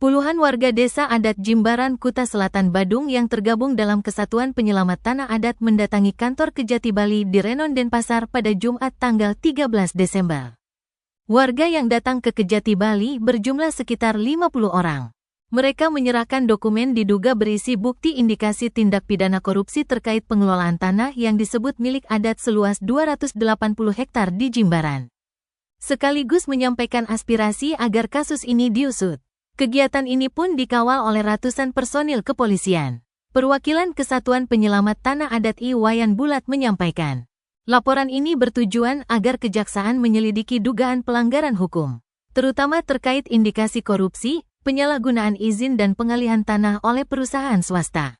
Puluhan warga desa adat Jimbaran, Kuta Selatan, Badung yang tergabung dalam Kesatuan Penyelamat Tanah Adat mendatangi kantor Kejati Bali di Renon Denpasar pada Jumat tanggal 13 Desember. Warga yang datang ke Kejati Bali berjumlah sekitar 50 orang. Mereka menyerahkan dokumen diduga berisi bukti indikasi tindak pidana korupsi terkait pengelolaan tanah yang disebut milik adat seluas 280 hektar di Jimbaran. Sekaligus menyampaikan aspirasi agar kasus ini diusut. Kegiatan ini pun dikawal oleh ratusan personil kepolisian. Perwakilan Kesatuan Penyelamat Tanah Adat Iwayan Bulat menyampaikan, laporan ini bertujuan agar kejaksaan menyelidiki dugaan pelanggaran hukum, terutama terkait indikasi korupsi, penyalahgunaan izin dan pengalihan tanah oleh perusahaan swasta.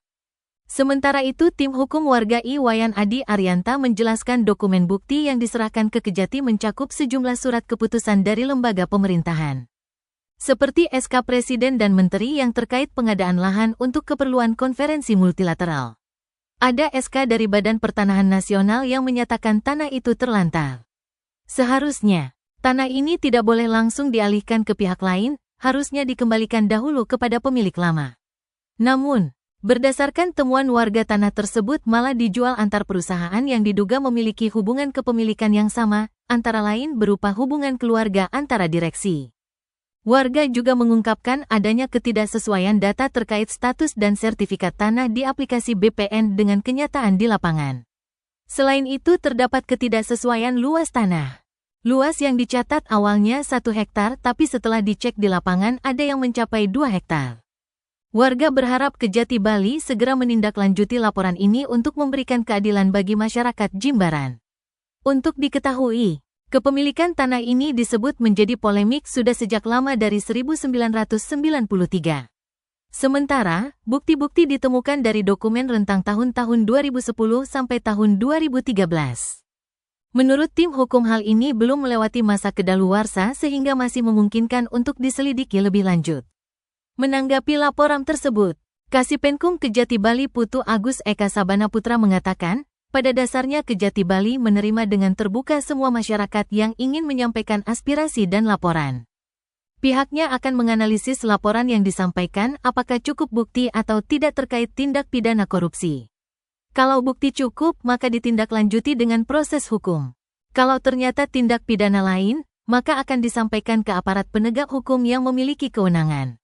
Sementara itu, tim hukum warga Iwayan Adi Arianta menjelaskan dokumen bukti yang diserahkan ke Kejati mencakup sejumlah surat keputusan dari lembaga pemerintahan, seperti SK Presiden dan Menteri yang terkait pengadaan lahan untuk keperluan konferensi multilateral. Ada SK dari Badan Pertanahan Nasional yang menyatakan tanah itu terlantar. Seharusnya, tanah ini tidak boleh langsung dialihkan ke pihak lain, harusnya dikembalikan dahulu kepada pemilik lama. Namun, berdasarkan temuan warga, tanah tersebut malah dijual antar perusahaan yang diduga memiliki hubungan kepemilikan yang sama, antara lain berupa hubungan keluarga antara direksi. Warga juga mengungkapkan adanya ketidaksesuaian data terkait status dan sertifikat tanah di aplikasi BPN dengan kenyataan di lapangan. Selain itu, terdapat ketidaksesuaian luas tanah. Luas yang dicatat awalnya 1 hektar tapi setelah dicek di lapangan ada yang mencapai 2 hektar. Warga berharap Kejati Bali segera menindaklanjuti laporan ini untuk memberikan keadilan bagi masyarakat Jimbaran. Untuk diketahui, kepemilikan tanah ini disebut menjadi polemik sudah sejak lama dari 1993. Sementara, bukti-bukti ditemukan dari dokumen rentang tahun-tahun 2010 sampai tahun 2013. Menurut tim hukum, hal ini belum melewati masa kedaluarsa sehingga masih memungkinkan untuk diselidiki lebih lanjut. Menanggapi laporan tersebut, Kasipenkum Kejati Bali Putu Agus Eka Sabana Putra mengatakan, pada dasarnya Kejati Bali menerima dengan terbuka semua masyarakat yang ingin menyampaikan aspirasi dan laporan. Pihaknya akan menganalisis laporan yang disampaikan apakah cukup bukti atau tidak terkait tindak pidana korupsi. Kalau bukti cukup, maka ditindaklanjuti dengan proses hukum. Kalau ternyata tindak pidana lain, maka akan disampaikan ke aparat penegak hukum yang memiliki kewenangan.